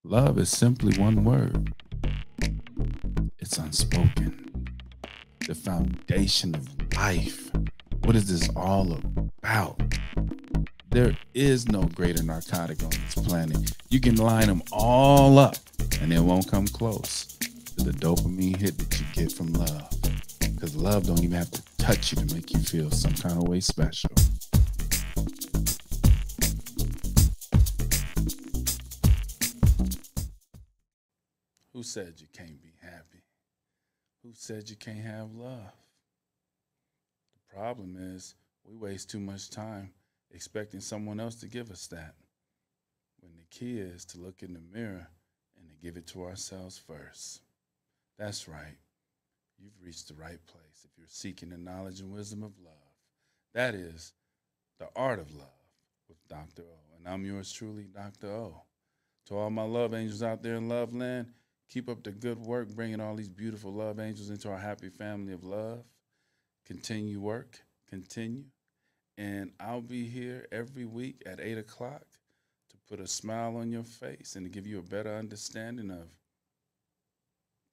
Love is simply one word. It's unspoken. The foundation of life. What is this all about? There is no greater narcotic on this planet. You can line them all up and it won't come close to the dopamine hit that you get from love. Because love don't even have to touch you to make you feel some kind of way special. Who said you can't be happy? Who said you can't have love? The problem is we waste too much time expecting someone else to give us that, when the key is to look in the mirror and to give it to ourselves first. That's right. You've reached the right place if you're seeking the knowledge and wisdom of love. That is the art of love with Dr. O. And I'm yours truly, Dr. O. To all my love angels out there in love land, keep up the good work, bringing all these beautiful love angels into our happy family of love. Continue work, continue. And I'll be here every week at 8 o'clock to put a smile on your face and to give you a better understanding of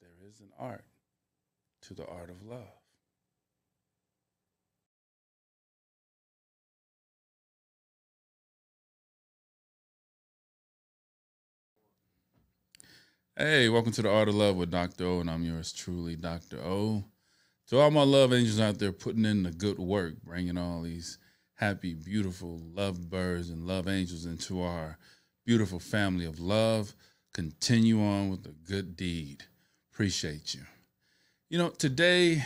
there is an art to the art of love. Hey, welcome to the Art of Love with Dr. O, and I'm yours truly, Dr. O. To all my love angels out there putting in the good work, bringing all these happy, beautiful love birds and love angels into our beautiful family of love, continue on with the good deed. Appreciate you. You know, today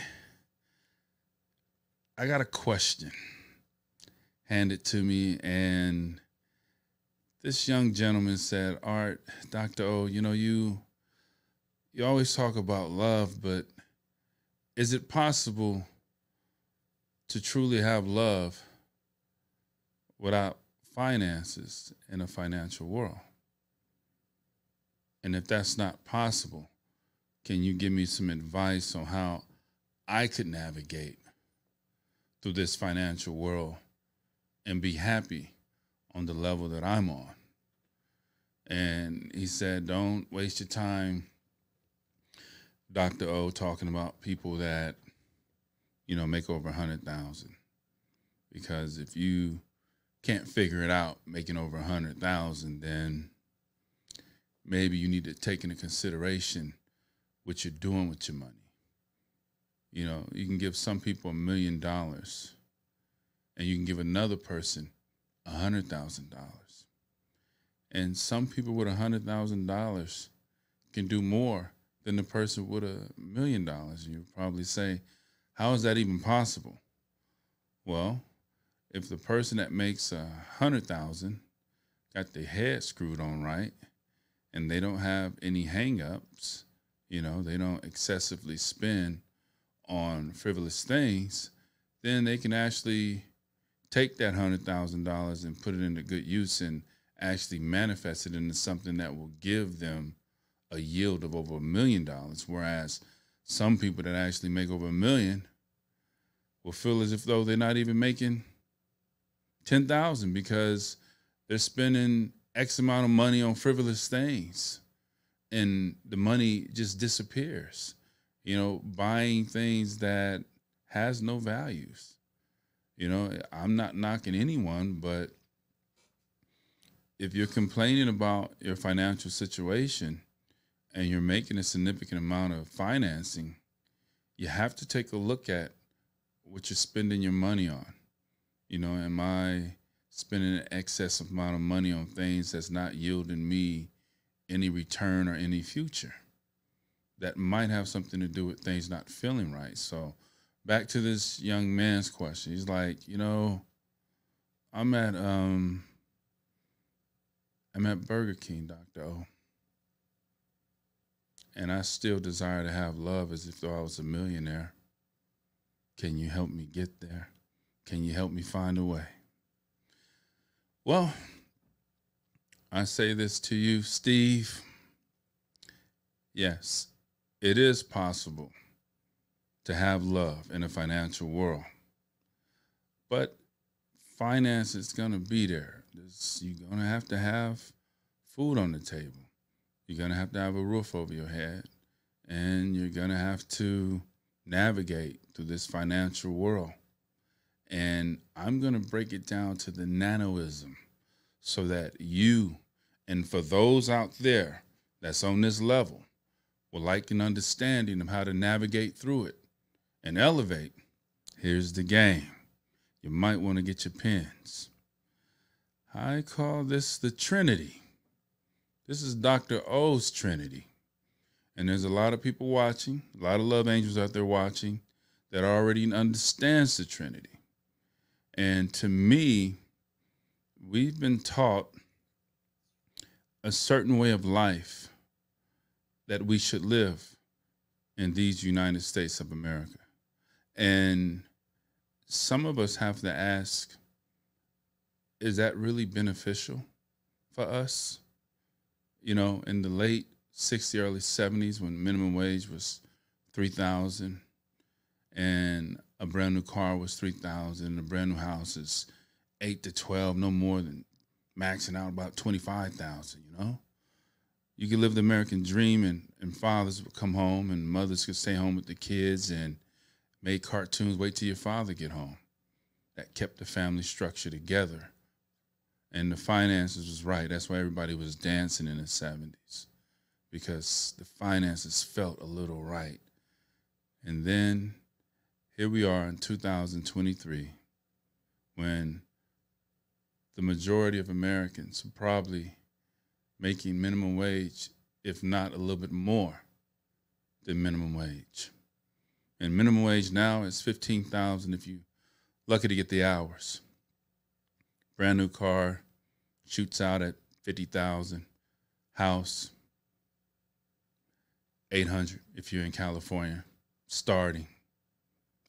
I got a question handed to me, and this young gentleman said, Art, Dr. O, you always talk about love, but is it possible to truly have love without finances in a financial world? And if that's not possible, can you give me some advice on how I could navigate through this financial world and be happy on the level that I'm on? And he said, don't waste your time, Dr. O, talking about people that, make over 100,000. Because if you can't figure it out making over 100,000, then maybe you need to take into consideration what you're doing with your money. You can give some people $1,000,000 and you can give another person $100,000. And some people with $100,000 can do more than the person with $1,000,000. You probably say, how is that even possible? Well, if the person that makes 100,000 got their head screwed on right, and they don't have any hang-ups, they don't excessively spend on frivolous things, then they can actually take that $100,000 and put it into good use and actually manifest it into something that will give them a yield of over $1,000,000. Whereas some people that actually make over $1,000,000 will feel as if though they're not even making 10,000 because they're spending X amount of money on frivolous things and the money just disappears, buying things that has no values. I'm not knocking anyone, but if you're complaining about your financial situation and you're making a significant amount of financing, you have to take a look at what you're spending your money on. Am I spending an excess amount of money on things that's not yielding me any return or any future? That might have something to do with things not feeling right. So back to this young man's question. He's like, I'm at Burger King, Dr. O, and I still desire to have love as if though I was a millionaire. Can you help me get there? Can you help me find a way? Well, I say this to you, Steve. Yes, it is possible to have love in a financial world, but finance is going to be there. You're going to have food on the table. You're going to have a roof over your head, and you're going to have to navigate through this financial world. And I'm going to break it down to the nanoism so that you, and for those out there that's on this level, will like an understanding of how to navigate through it and elevate. Here's the game. You might want to get your pens. I call this the Trinity. This is DR.O's Trinity. And there's a lot of people watching, a lot of love angels out there watching that already understands the Trinity. And to me, we've been taught a certain way of life that we should live in these United States of America. And some of us have to ask, is that really beneficial for us? You know, in the late 60s, early 70s, when minimum wage was $3,000 and a brand new car was $3,000, and a brand new house is $8,000 to $12,000, no more than maxing out about $25,000, you know? You could live the American dream, and fathers would come home and mothers could stay home with the kids and make cartoons, wait till your father get home. That kept the family structure together. And the finances was right. That's why everybody was dancing in the 70s, because the finances felt a little right. And then here we are in 2023, when the majority of Americans are probably making minimum wage, if not a little bit more than minimum wage. And minimum wage now is $15,000 if you're lucky to get the hours. Brand new car shoots out at $50,000. House, $800 if you're in California, starting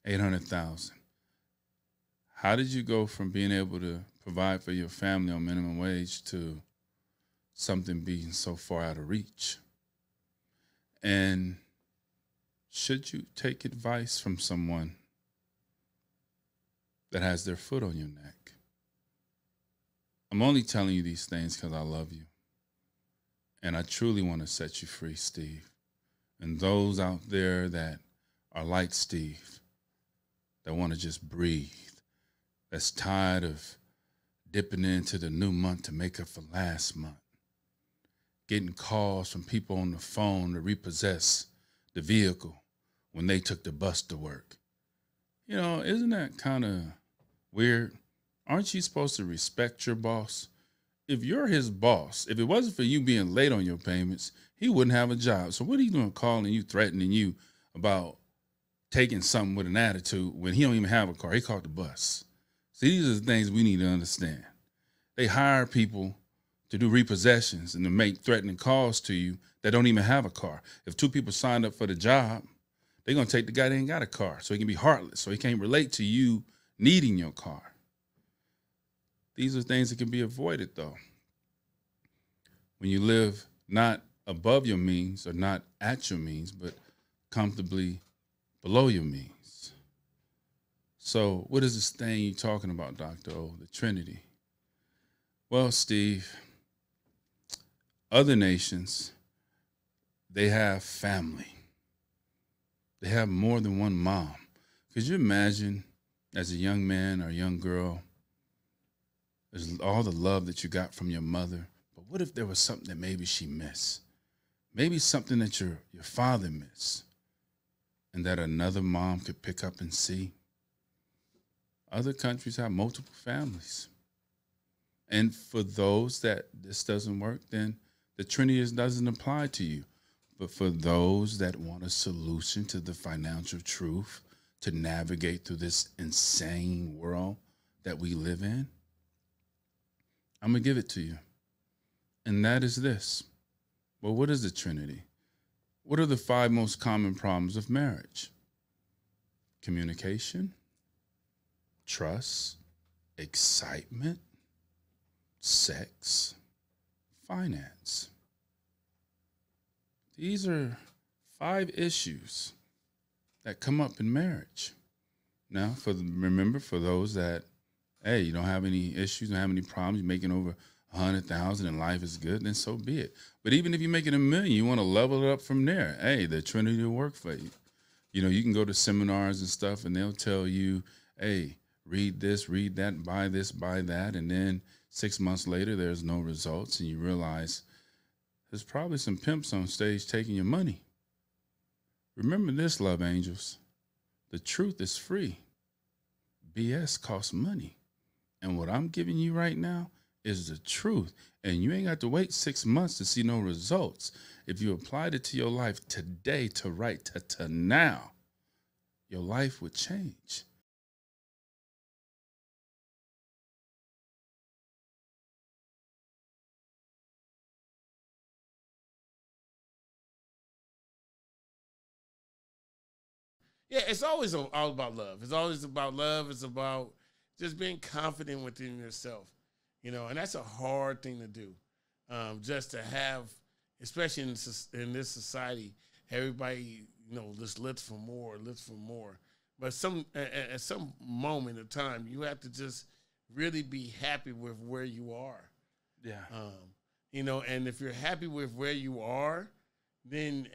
$800,000. How did you go from being able to provide for your family on minimum wage to something being so far out of reach? And should you take advice from someone that has their foot on your neck? I'm only telling you these things because I love you. And I truly want to set you free, Steve. And those out there that are like Steve, that want to just breathe, that's tired of dipping into the new month to make up for last month, getting calls from people on the phone to repossess the vehicle when they took the bus to work. You know, isn't that kind of weird? Aren't you supposed to respect your boss? If you're his boss, if it wasn't for you being late on your payments, he wouldn't have a job. So what are you doing calling you, threatening you about taking something with an attitude when he don't even have a car? He caught the bus. See, these are the things we need to understand. They hire people to do repossessions and to make threatening calls to you that don't even have a car. If two people signed up for the job, they're going to take the guy that ain't got a car so he can be heartless, so he can't relate to you needing your car. These are things that can be avoided, though, when you live not above your means or not at your means, but comfortably below your means. So what is this thing you're talking about, DR.O, the Trinity? Well, Steve, other nations, they have family. They have more than one mom. Could you imagine, as a young man or a young girl, there's all the love that you got from your mother, but what if there was something that maybe she missed? Maybe something that your father missed and that another mom could pick up and see? Other countries have multiple families. And for those that this doesn't work, then the Trinity doesn't apply to you. But for those that want a solution to the financial truth, to navigate through this insane world that we live in, I'm going to give it to you. And that is this. Well, what is the Trinity? What are the 5 most common problems of marriage? Communication, trust, excitement, sex, finance. These are 5 issues that come up in marriage. Now, remember, for those that, hey, you don't have any issues, don't have any problems, you're making over 100,000 and life is good, then so be it. But even if you make it 1 million, you want to level it up from there. Hey, the Trinity will work for you. You know, you can go to seminars and stuff, and they'll tell you, hey, read this, read that, buy this, buy that. And then 6 months later, there's no results, and you realize there's probably some pimps on stage taking your money. Remember this, love angels. The truth is free. BS costs money. And what I'm giving you right now is the truth. And you ain't got to wait 6 months to see no results. If you applied it to your life today, to right to now, your life would change. Yeah, it's always all about love. It's always about love. It's about just being confident within yourself, and that's a hard thing to do. Just to have, especially in this society, everybody, just looks for more, looks for more. But at some moment of time, you have to just really be happy with where you are. Yeah. And if you're happy with where you are, then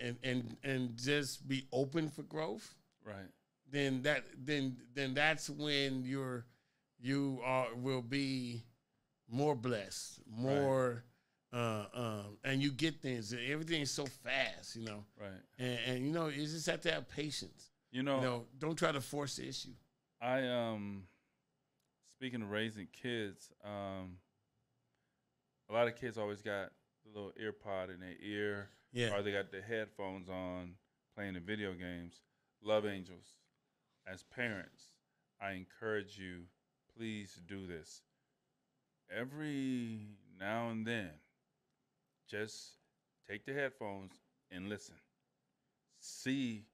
and just be open for growth, Right. then that's when will be more blessed, more and you get things. Everything's so fast. Right. And you just have to have patience. Don't try to force the issue. I speaking of raising kids, a lot of kids always got the little ear pod in their ear, Yeah. or they got the headphones on playing the video games. Love angels, as parents, I encourage you, please do this. Every now and then, just take the headphones and listen. See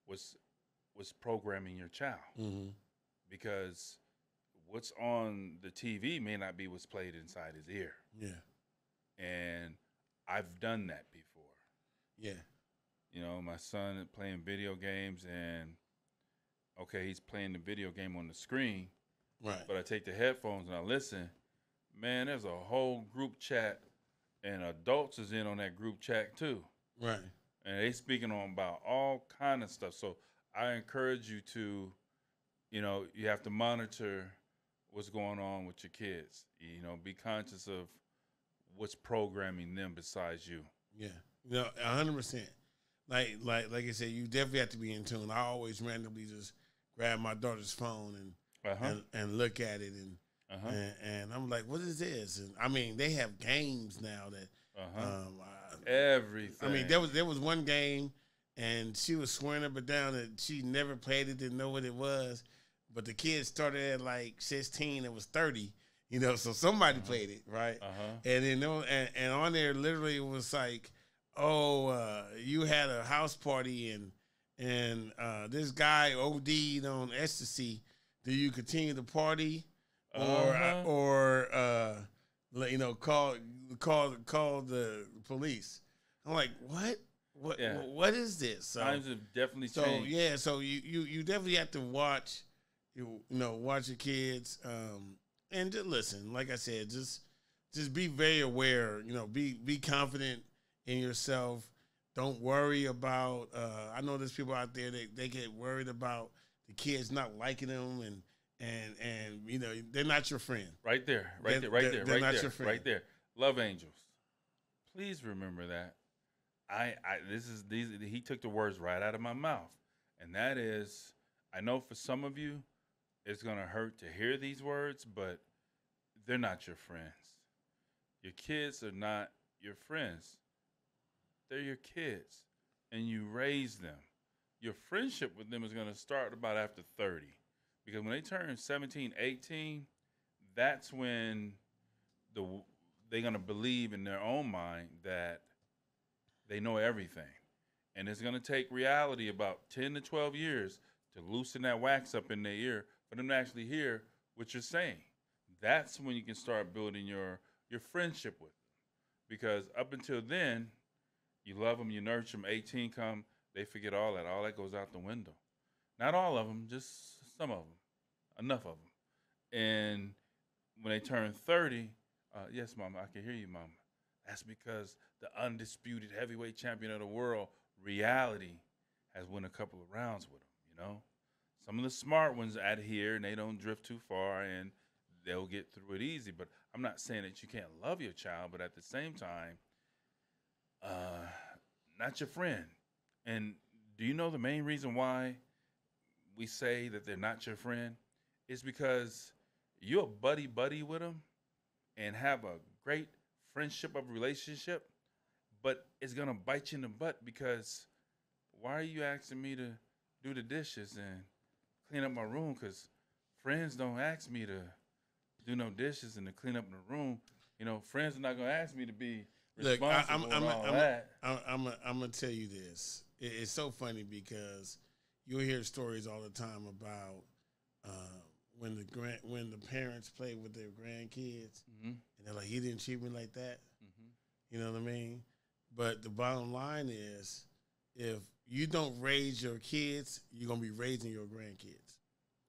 what's programming your child, Mm-hmm. because what's on the TV may not be what's played inside his ear. Yeah. And I've done that before. Yeah. My son is playing video games, and okay, he's playing the video game on the screen, Right. but I take the headphones and I listen. Man, there's a whole group chat, and adults is in on that group chat too. Right. And they speaking on about all kind of stuff. So I encourage you to, you have to monitor what's going on with your kids. Be conscious of what's programming them besides you. Yeah. 100%. Like I said, you definitely have to be in tune. I always randomly just grab my daughter's phone and look at it and I'm like, what is this? And I mean, they have games now that everything. I mean, there was one game, and she was swearing up and down that she never played it, didn't know what it was, but the kids started at like 16, it was 30. So somebody played it, right? And then and on there literally it was like, you had a house party and this guy OD'd on ecstasy. Do you continue the party or call the police? I'm like, what? What is this? So, times have definitely changed. So you definitely have to watch watch your kids and just listen. Like I said, just be very aware. Be confident in yourself. Don't worry about. I know there's people out there that they get worried about the kids not liking them and they're not your friend. Right there. They're not your friend. Right there. Love angels. Please remember that. He took the words right out of my mouth. And that is, I know for some of you, it's going to hurt to hear these words, but they're not your friends. Your kids are not your friends. They're your kids, and you raise them. Your friendship with them is going to start about after 30, because when they turn 17, 18, that's when they're going to believe in their own mind that they know everything. And it's going to take reality about 10 to 12 years to loosen that wax up in their ear for them to actually hear what you're saying. That's when you can start building your friendship with them. Because up until then, you love them, you nurture them. 18 come, they forget all that. All that goes out the window. Not all of them, just some of them. Enough of them. And when they turn 30, Yes, Mama, I can hear you, Mama. That's because the undisputed heavyweight champion of the world, reality, has won a couple of rounds with him, you know? Some of the smart ones adhere and they don't drift too far and they'll get through it easy. But I'm not saying that you can't love your child, but at the same time, not your friend. And do you know the main reason why we say that they're not your friend? It's because you're buddy buddy with them and have a great friendship of relationship, but it's gonna bite you in the butt because why are you asking me to do the dishes and clean up my room? Because friends don't ask me to do no dishes and to clean up the room. You know, friends are not gonna ask me to be responsible and all that. I'm gonna tell you this. It's so funny because you'll hear stories all the time about when the parents play with their grandkids, and they're like, "He didn't treat me like that." You know what I mean? But the bottom line is, if you don't raise your kids, you're gonna be raising your grandkids.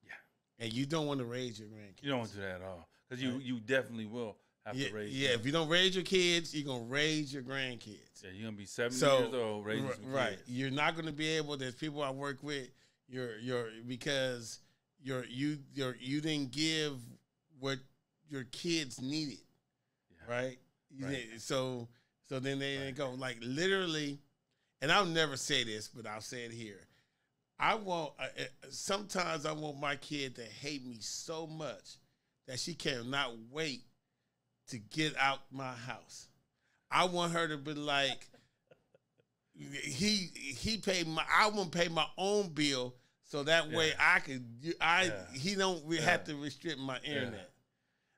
Yeah, and you don't want to raise your grandkids. You don't want to do that at all because you definitely will have to raise. Yeah, them. if you don't raise your kids, you're gonna raise your grandkids. Yeah, you're gonna be 70 years old raising some kids. You're not gonna be able. There's people I work with. Because you didn't give what your kids needed, right? So then they didn't go like literally, and I'll never say this, but I'll say it here. Sometimes I want my kid to hate me so much that she cannot wait to get out my house. I want her to be like, he paid I want to pay my own bill so that way he don't have to restrict my internet.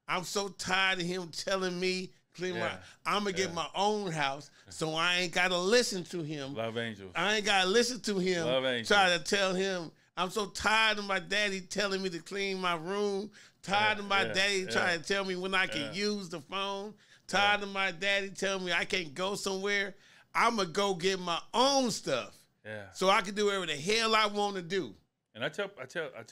I'm so tired of him telling me I'm gonna get my own house, so I ain't gotta listen to him. Love angels. I ain't gotta listen to him. Love angels. Try to tell him. I'm so tired of my daddy telling me to clean my room. Tired of my daddy trying to tell me when I can use the phone. Tired of my daddy telling me I can't go somewhere. I'm gonna go get my own stuff. So I can do whatever the hell I want to do. And I tell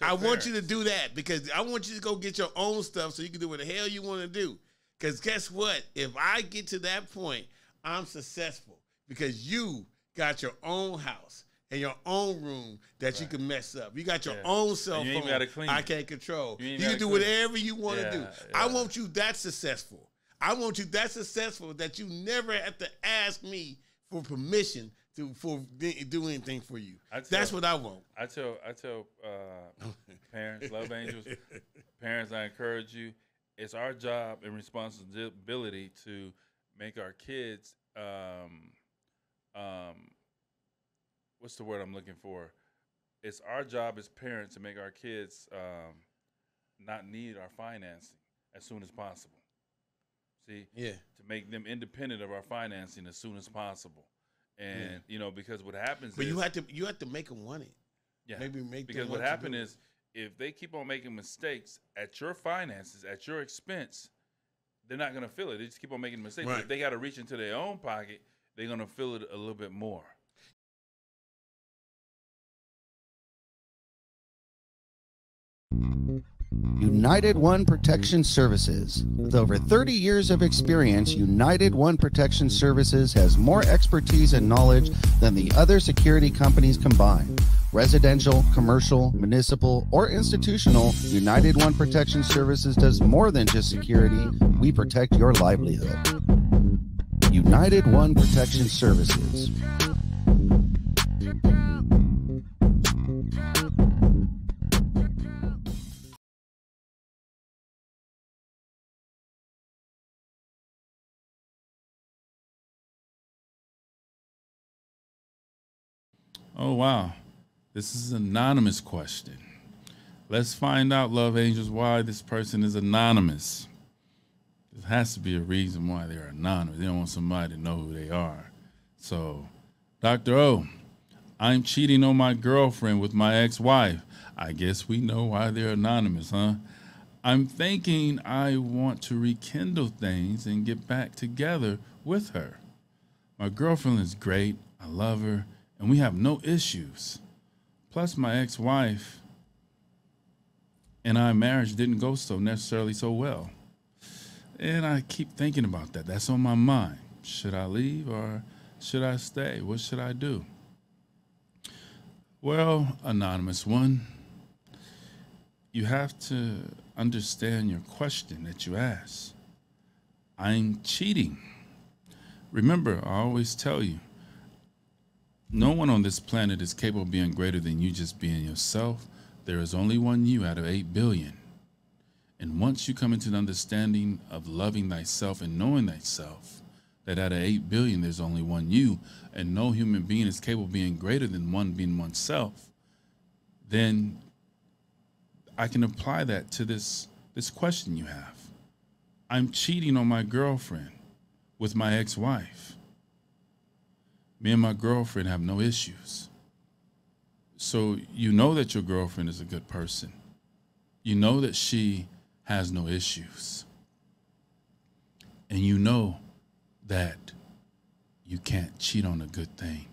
I want you to do that because I want you to go get your own stuff so you can do what the hell you want to do. Because guess what? If I get to that point, I'm successful because you got your own house and your own room that you can mess up. You got your own cell phone I can't control. You can do whatever you want to do. I want you that successful. I want you that successful that you never have to ask me for permission to do anything for you. That's what I want. I tell parents, love angels, parents, I encourage you. It's our job and responsibility to make our kids, what's the word I'm looking for? It's our job as parents to make our kids not need our financing as soon as possible. See? Yeah. To make them independent of our financing as soon as possible. And, because what happens is... But you have to make them want it. Yeah. Maybe make because what happened is, if they keep on making mistakes at your finances, at your expense, they're not going to feel it. They just keep on making mistakes. Right. If they got to reach into their own pocket, they're going to feel it a little bit more. United One Protection Services. With over 30 years of experience, United One Protection Services has more expertise and knowledge than the other security companies combined. Residential, commercial, municipal, or institutional, United One Protection Services does more than just security. We protect your livelihood. United One Protection Services. Oh, wow. This is an anonymous question. Let's find out, love angels, why this person is anonymous. There has to be a reason why they're anonymous. They don't want somebody to know who they are. So, Dr. O, I'm cheating on my girlfriend with my ex-wife. I guess we know why they're anonymous, huh? I'm thinking I want to rekindle things and get back together with her. My girlfriend is great. I love her. And we have no issues. Plus, my ex-wife and our marriage didn't go so necessarily so well. And I keep thinking about that. That's on my mind. Should I leave or should I stay? What should I do? Well, Anonymous One, you have to understand your question that you asked. I'm cheating. Remember, I always tell you, no one on this planet is capable of being greater than you just being yourself. There is only one you out of 8 billion. And once you come into the understanding of loving thyself and knowing thyself, that out of 8 billion, there's only one you, and no human being is capable of being greater than one being oneself, then I can apply that to this question you have. I'm cheating on my girlfriend with my ex-wife. Me and my girlfriend have no issues. So you know that your girlfriend is a good person. You know that she has no issues. And you know that you can't cheat on a good thing.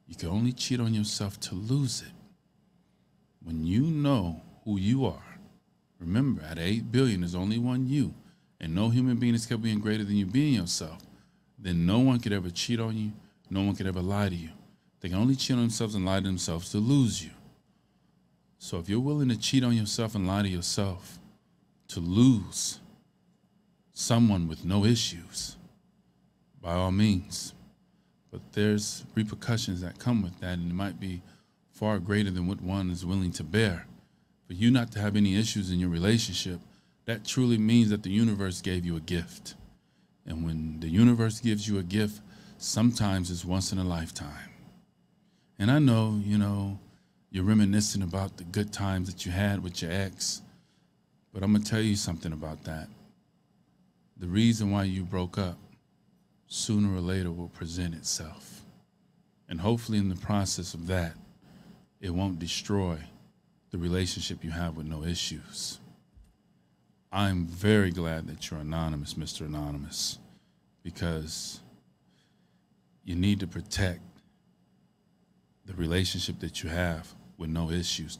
You can only cheat on yourself to lose it. When you know who you are, remember, out of 8 billion, there's only one you, and no human being is capable of being greater than you being yourself, then no one could ever cheat on you. No one could ever lie to you. They can only cheat on themselves and lie to themselves to lose you. So if you're willing to cheat on yourself and lie to yourself to lose someone with no issues, by all means. But there's repercussions that come with that, and it might be far greater than what one is willing to bear. For you not to have any issues in your relationship, that truly means that the universe gave you a gift. And when the universe gives you a gift, sometimes it's once in a lifetime. And I know, you're reminiscing about the good times that you had with your ex, but I'm going to tell you something about that. The reason why you broke up, sooner or later will present itself. And hopefully in the process of that, it won't destroy the relationship you have with no issues. I'm very glad that you're anonymous, Mr. Anonymous, because you need to protect the relationship that you have with no issues.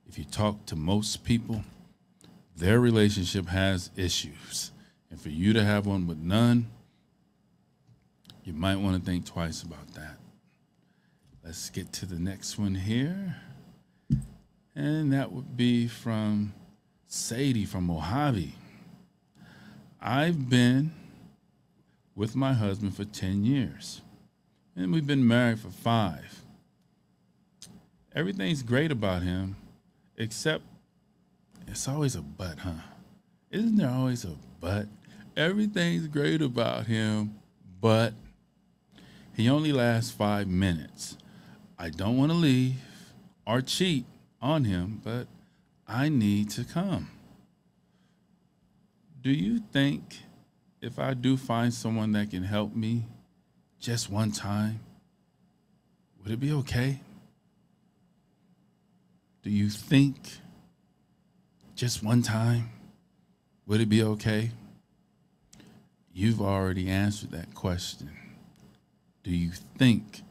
If you talk to most people, their relationship has issues. And for you to have one with none, you might want to think twice about that. Let's get to the next one here. And that would be from Sadie from Mojave. I've been with my husband for 10 years, and we've been married for 5. Everything's great about him, except it's always a but, huh? Isn't there always a but? Everything's great about him, but he only lasts 5 minutes. I don't want to leave or cheat on him, but I need to come. Do you think if I do find someone that can help me just one time, would it be okay? Do you think just one time, would it be okay? You've already answered that question. Do you think,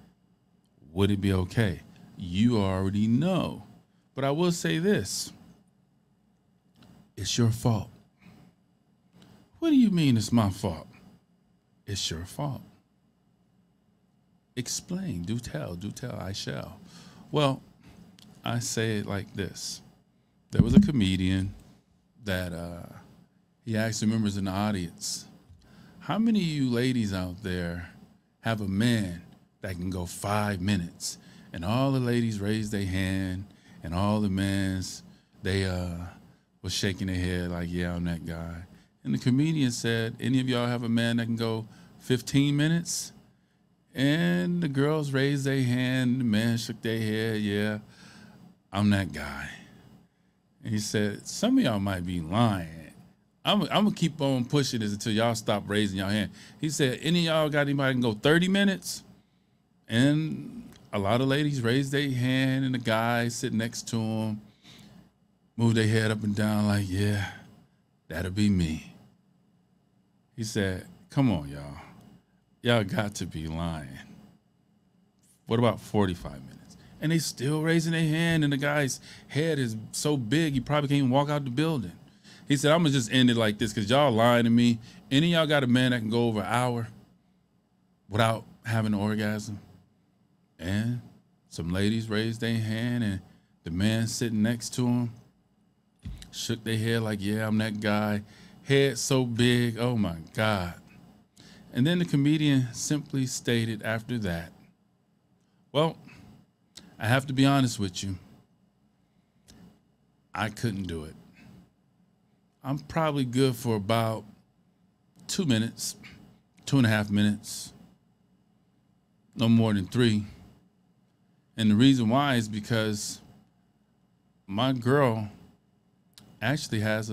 would it be okay? You already know. But I will say this. It's your fault. What do you mean it's my fault? It's your fault. Explain. Do tell, I shall. Well, I say it like this. There was a comedian that he asked the members in the audience, how many of you ladies out there have a man that can go 5 minutes? And all the ladies raised their hand, and all the men, they was shaking their head like, yeah, I'm that guy. And the comedian said, any of y'all have a man that can go 15 minutes? And the girls raised their hand, the men shook their head, yeah, I'm that guy. And he said, some of y'all might be lying. I'm going to keep on pushing this until y'all stop raising your hand. He said, any of y'all got anybody that can go 30 minutes? And a lot of ladies raised their hand, and the guys sitting next to them moved their head up and down like, yeah, that'll be me. He said, come on, y'all. Y'all got to be lying. What about 45 minutes? And they still raising their hand, and the guy's head is so big he probably can't even walk out the building. He said, I'm going to just end it like this because y'all lying to me. Any of y'all got a man that can go over an hour without having an orgasm? And some ladies raised their hand, and the man sitting next to him shook their head like, yeah, I'm that guy. Head so big, oh my God. And then the comedian simply stated after that, well, I have to be honest with you. I couldn't do it. I'm probably good for about 2 minutes, 2.5 minutes, no more than 3. And the reason why is because my girl actually has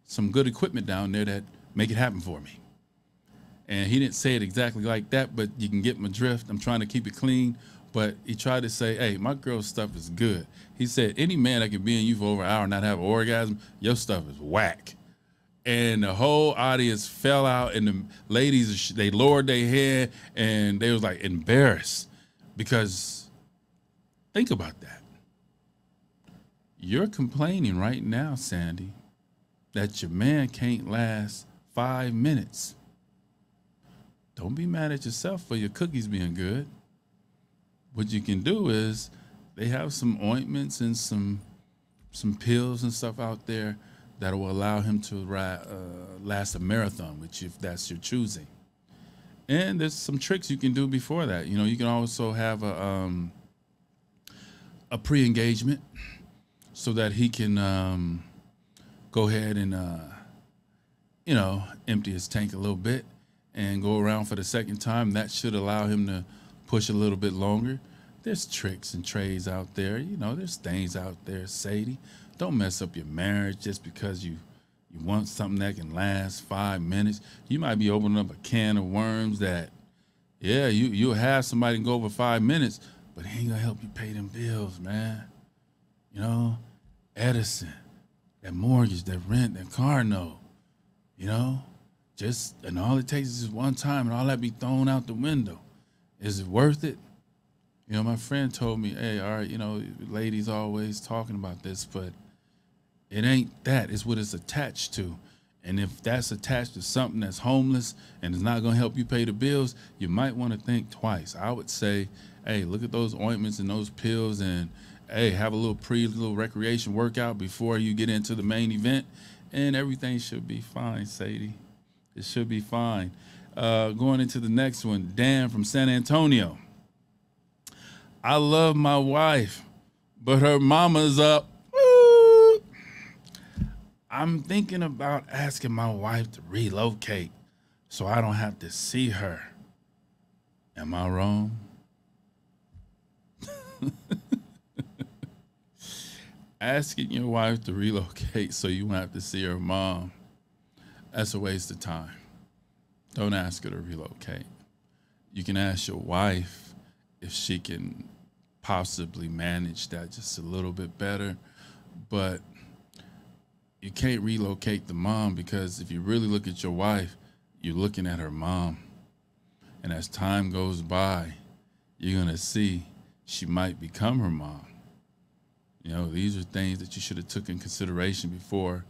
some good equipment down there that make it happen for me. And he didn't say it exactly like that, but you can get my drift. I'm trying to keep it clean. But he tried to say, hey, my girl's stuff is good. He said, any man that can be in you for over an hour and not have an orgasm, your stuff is whack. And the whole audience fell out, and the ladies, they lowered their head, and they was like embarrassed. Because think about that. You're complaining right now, Sandy, that your man can't last 5 minutes. Don't be mad at yourself for your cookies being good. What you can do is they have some ointments and some pills and stuff out there that will allow him to last a marathon with you if that's your choosing. And there's some tricks you can do before that. You know, you can also have a pre-engagement so that he can go ahead and empty his tank a little bit and go around for the second time. That should allow him to push a little bit longer. There's tricks and trades out there. You know, there's things out there, Sadie. Don't mess up your marriage just because you want something that can last 5 minutes. You might be opening up a can of worms that, yeah, you'll have somebody go over 5 minutes, but it ain't gonna help you pay them bills, man. You know, Edison, that mortgage, that rent, that car note, you know, and all it takes is just one time and all that be thrown out the window. Is it worth it? You know, my friend told me, hey, all right, you know, ladies always talking about this, but it ain't that. It's what it's attached to. And if that's attached to something that's homeless and it's not going to help you pay the bills, you might want to think twice. I would say, hey, look at those ointments and those pills and, hey, have a little recreation workout before you get into the main event, and everything should be fine, Sadie. It should be fine. Going into the next one, Dan from San Antonio. I love my wife, but her mama's up. Woo! I'm thinking about asking my wife to relocate so I don't have to see her. Am I wrong? Asking your wife to relocate so you won't have to see her mom, that's a waste of time. Don't ask her to relocate. You can ask your wife if she can possibly manage that just a little bit better, but you can't relocate the mom, because if you really look at your wife, you're looking at her mom. And as time goes by, you're going to see she might become her mom. You know, these are things that you should have took in consideration before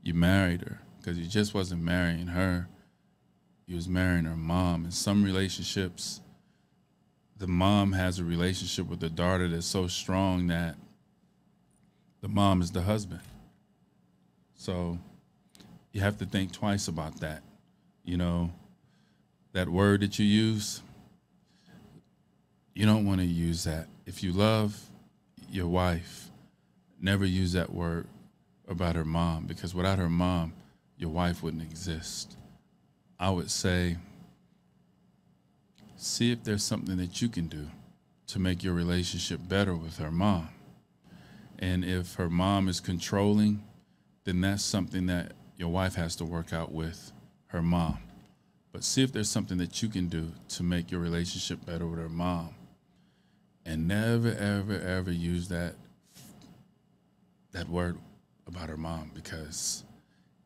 you married her, because you just wasn't marrying her. You was marrying her mom. In some relationships, the mom has a relationship with the daughter that's so strong that the mom is the husband. So you have to think twice about that. You know, that word that you use, you don't want to use that. If you love your wife, never use that word about her mom, because without her mom, your wife wouldn't exist. I would say, see if there's something that you can do to make your relationship better with her mom. And if her mom is controlling, then that's something that your wife has to work out with her mom. But see if there's something that you can do to make your relationship better with her mom. And never, ever, ever use that word about her mom, because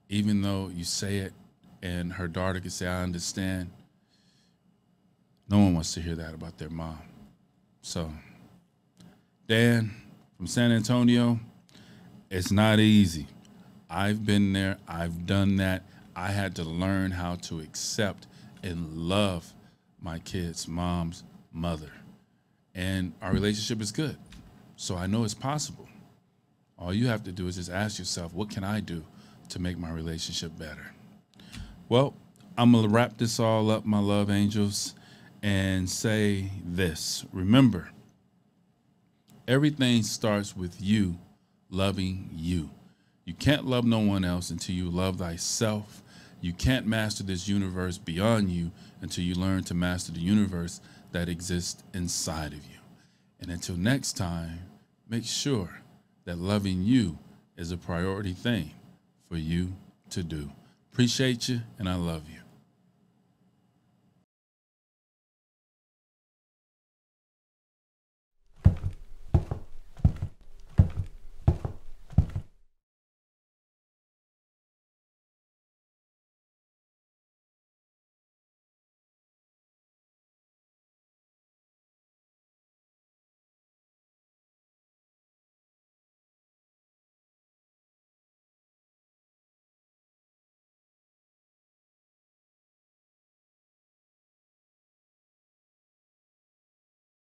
even though you say it and her daughter can say, I understand, no one wants to hear that about their mom. So, Dan from San Antonio, it's not easy. I've been there. I've done that. I had to learn how to accept and love my kids' mom's mother. And our relationship is good. So I know it's possible. All you have to do is just ask yourself, what can I do to make my relationship better? Well, I'm going to wrap this all up, my love angels, and say this. Remember, everything starts with you loving you. You can't love no one else until you love thyself. You can't master this universe beyond you until you learn to master the universe that exists inside of you. And until next time, make sure that loving you is a priority thing for you to do. Appreciate you, and I love you.